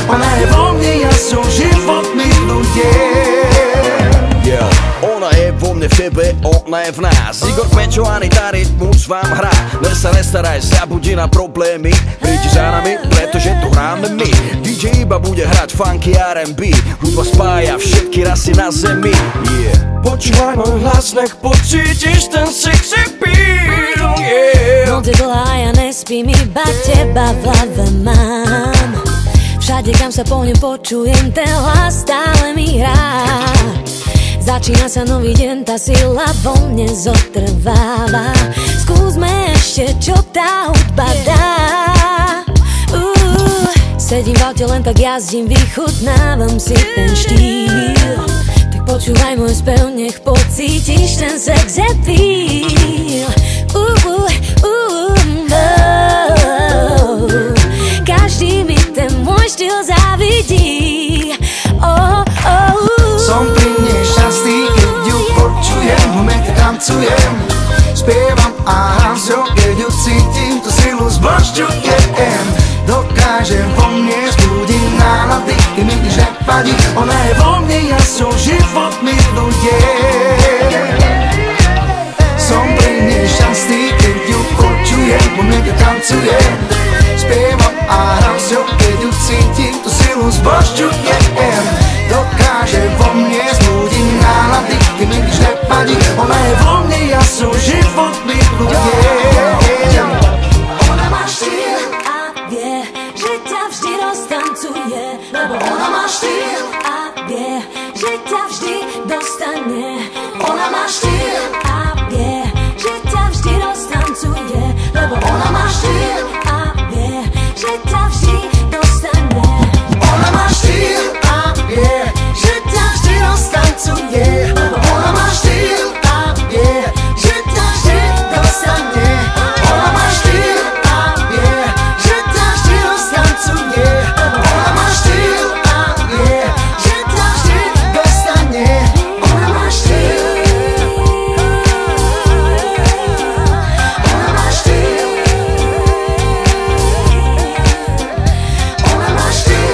Ona je vo mne, ja som život milujem. Ona je vo mne, v tebe, ona je v nás. Igor Kmečo, Anita Rytmus vám hrá. Dnes sa nestaraj, zabudí na problémy. Prídi za nami, pretože tu hráme my. DJ iba bude hrať funky R&B. Hudba spája všetky rasy na zemi. Počúvaj môj hlas, nech pocítiš ten sexy beat. Noc je dlhá, ja nespím, iba teba v hlave mám. Všade, kam sa pohnem, počujem ten hlas, stále mi hrá. Začína sa nový deň, tá sila vo mne zotrváva. Skúsme ešte, čo tá hudba dá. Sedím v aute, len tak jazdím, vychutnávam si ten štýl. Tak počúvaj môj spev, nech pocítiš ten sex appeal. Každý mi ten môj štýl závidí. Som pri nej šťastný, keď ju počujem, v momente tancujem, spievam a hrám s ňou, keď ju cítim, tú silu zbožťujem. Dokážem vo mne zbudiť nálady, keď mi nič nevadí. Ona je vo mne, ja som život milujem. Som pri nej šťastný, keď ju počujem, v momente tancujem, spievam a hrám s ňou, keď ju cítim, tú silu zbožťujem. Dokáže vo mne zbudiť nálady, keď mi nič nevadí. Ona je vo mne, ja som život milujem. Ona má štýl a vie, že ťa vždy roztancuje. Lebo ona má štýl a vie, že ťa vždy dostane. Ona má štýl a vie, že ťa vždy roztancuje. Lebo ona má štýl a vie, že ťa vždy dostane. Ona má štýl a vie, že ťa vždy roztancuje. Lebo ona má štýl a vie, že ťa vždy dostane. Ona má štýl a vie, že ťa vždy roztancuje. Lebo ona má štýl a vie, že ťa vždy dostane. Ona má štýl. Ona má štýl. Ona má štýl.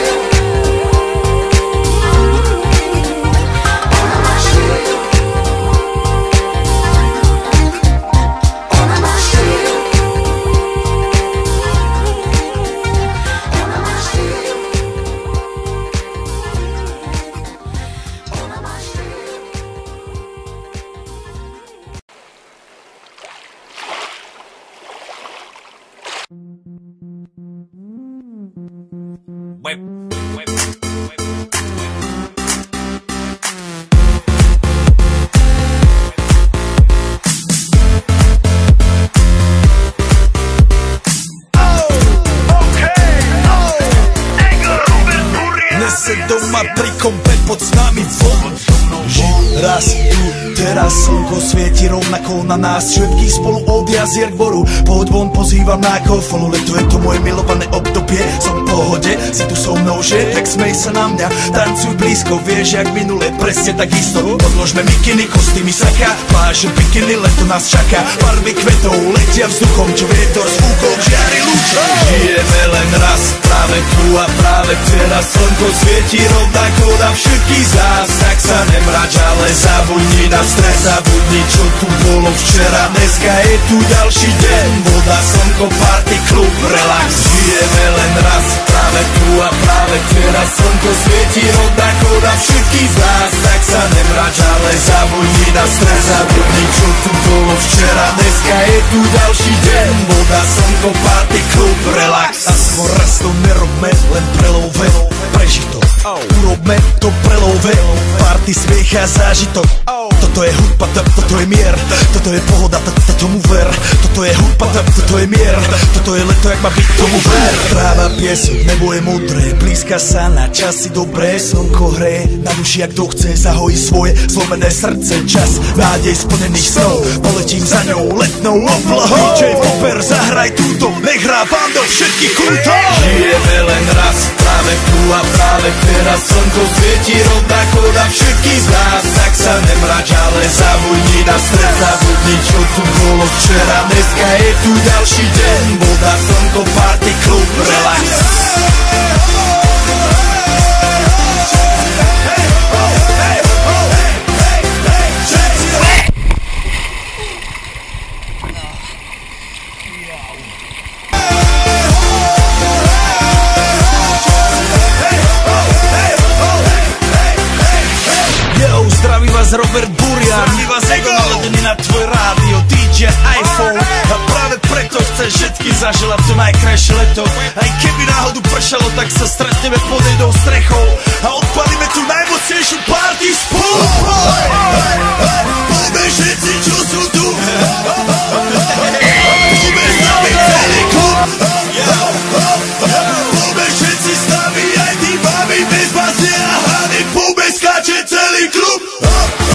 Dnes se doma pri kompe pod s nami von. Raz tu, teraz slnko svieti rovnako na nás všetkých spolu od jazier k boru. Pohoď von, pozývam na golfolu, leto je to moje milované obdobie. Som v pohode, si tu so mnou, že? Tak smej sa na mňa, tancuj blízko, vieš jak minule, presne tak isto. Odložme mikiny, kostýmy saka, pláže, bikiny, leto nás čaká. Farby kvetov letia vzduchom, čo vietor s fúkom žiari lúčom. Žijeme len raz, práve tu a práve teraz slnko svieti rovnako na všetkých z nás. Tak sa nemrač, ale zabudni na stres, zabudni čo tu bolo včera. Dneska je tu ďalší deň, voda, slnko, party, klub, relax. Žijeme len raz, práve tu a práve teraz slnko svieti rovnako na všetkých z nás. Tak sa nemrač, ale zabudni na stres, zabudni čo tu bolo včera. Dneska je tu ďalší deň, voda, slnko, party, klub, relax. Aspoň raz to nerobme, len prelove, prežitok. Urobme to prelove, party, smiech a zážitok. Toto je hudba, toto je mier, toto je pohoda, tomu ver. Toto je hudba, toto je mier, toto je leto, jak má byť, tomu ver. Tráva, piesok, nebo je modré, blízka sa na časy dobré. Slnko hreje na duši, jak to chce, zahojí svoje zlomené srdce. Čas nádej splnených snov, poletím za ňou letnou oblohou. DJ Popper, zahraj túto, nech hrá vám do všetkých kútov. Žijeme len raz, práve tu a práve teraz slnko svieti rovnako na všetkých z nás. Tak sa nemrač, ale zabudni na stres, zabudni čo tu bolo včera. Dneska je tu ďalší deň, voda, slnko, party, klub, relax. Robert Burian, iba Zego naladený na tvoj rádio, DJ iPhone. A práve preto chceš všetky zaželať to najkrajšie leto. Aj keby náhodu pršalo, tak sa stretneme pod jednou strechou.